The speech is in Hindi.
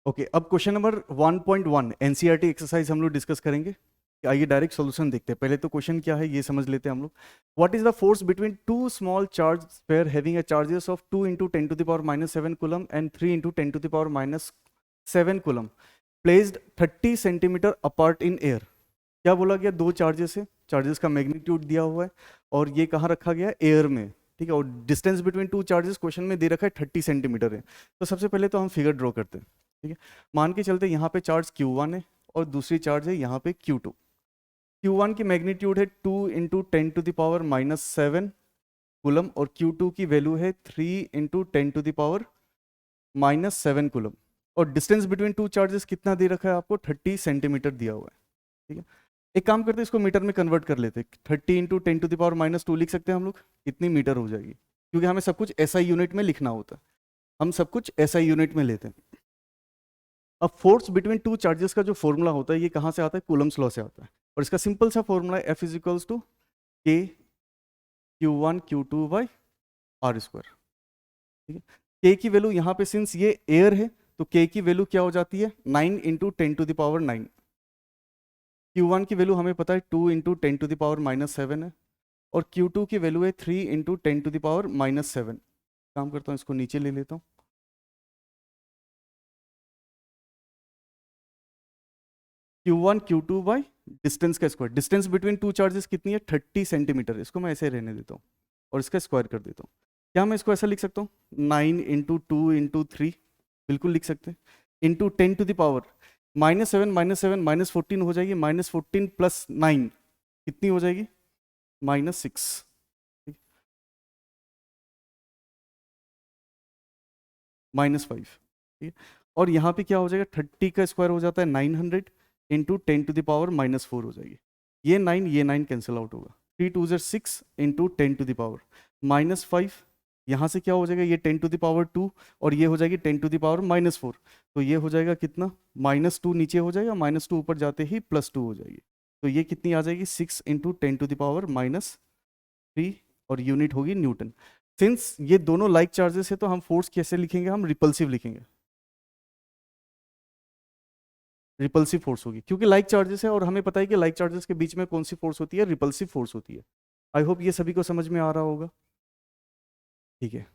ओके अब क्वेश्चन नंबर 1.1 एनसीईआरटी एक्सरसाइज हम लोग डिस्कस करेंगे। आइए डायरेक्ट सॉल्यूशन देखते हैं। पहले तो क्वेश्चन क्या है ये समझ लेते हैं हम लोग। What is the force between two small charge pair having a charges of 2 into 10 to the power minus 7 coulomb and 3 into 10 to the power minus 7 coulomb placed 30 centimetre apart in air. क्या बोला गया? दो चार्जेस है, चार्जेस का मैग्नीट्यूड दिया हुआ है और ये कहाँ रखा गया? एयर में। ठीक है, और distance between two charges question में दे रखा है 30 सेंटीमीटर है। तो सबसे पहले तो हम फिगर ड्रॉ करते हैं। ठीक है, मान के चलते यहाँ पे चार्ज Q1 है और दूसरी चार्ज है यहाँ पे Q2। Q1 की मैग्नीट्यूड है 2 into 10 to the power minus 7 coulomb और Q2 की वैल्यू है 3 into 10 to the power minus 7 coulomb. और डिस्टेंस बिटवीन टू चार्जेस कितना दे रखा है आपको? 30 सेंटीमीटर दिया हुआ है। ठीक है, एक काम करते हैं, इसको मीटर में कन्वर्ट कर लेते हैं। 30 into 10 to the power minus 2 लिख सकते हैं हम लोग। कितनी मीटर हो जाएगी? क्योंकि हमें सब कुछ SI यूनिट में लिखना होता है, हम सब कुछ SI यूनिट में लेते हैं। अब फोर्स बिटवीन टू चार्जेस का जो फॉर्मूला होता है ये कहाँ से आता है? कूलम्स लॉ से आता है। और इसका सिंपल सा फॉर्मूला है F is equals to K Q1 Q2 by R square. ठीक है, K की वैल्यू यहाँ पे सिंस ये एयर है तो K की वैल्यू क्या हो जाती है? 9 into 10 to the power 9। Q1 की वैल्यू हमें पता है 2 into 10 to the power minus 7 है और Q2 की वैल्यू है 3 into 10 to the power minus 7। काम करता हूँ, इसको नीचे ले लेता हूँ। Q1 Q2 बाई डिस्टेंस का square. Distance between two charges कितनी है? 30 सेंटीमीटर। इसको मैं ऐसे रहने देता हूँ और इसका स्क्वायर कर देता हूँ। क्या मैं इसको ऐसा लिख सकता हूँ? 9 इंटू 2 इंटू 3 बिल्कुल लिख सकते हैं, into 10 to the power minus 7 minus 14 हो जाएगी। माइनस 14 प्लस 9 कितनी हो जाएगी? माइनस 6। माइनस 5। ठीक है, और यहाँ पे क्या हो जाएगा? 30 का स्क्वायर हो जाता है 900 into 10 to the power minus 4 हो जाएगी। ये 9 कैंसिल आउट होगा। 3 2 6 into 10 to the power minus 5। यहाँ से क्या हो जाएगा? ये 10 टू द पावर 2 और ये हो जाएगी 10 टू द पावर माइनस 4। तो ये हो जाएगा कितना? माइनस 2 नीचे हो जाएगा, माइनस 2 ऊपर जाते ही प्लस 2 हो जाएगी। तो ये कितनी आ जाएगी? 6 into 10 to the power minus 3 और यूनिट होगी न्यूटन। सिंस ये दोनों लाइक चार्जेस है तो हम फोर्स कैसे लिखेंगे? हम रिपल्सिव लिखेंगे। रिपल्सिव फोर्स होगी क्योंकि लाइक चार्जेस है और हमें पता है कि लाइक चार्जेस के बीच में कौन सी फोर्स होती है? रिपल्सिव फोर्स होती है। आई होप ये सभी को समझ में आ रहा होगा। ठीक है।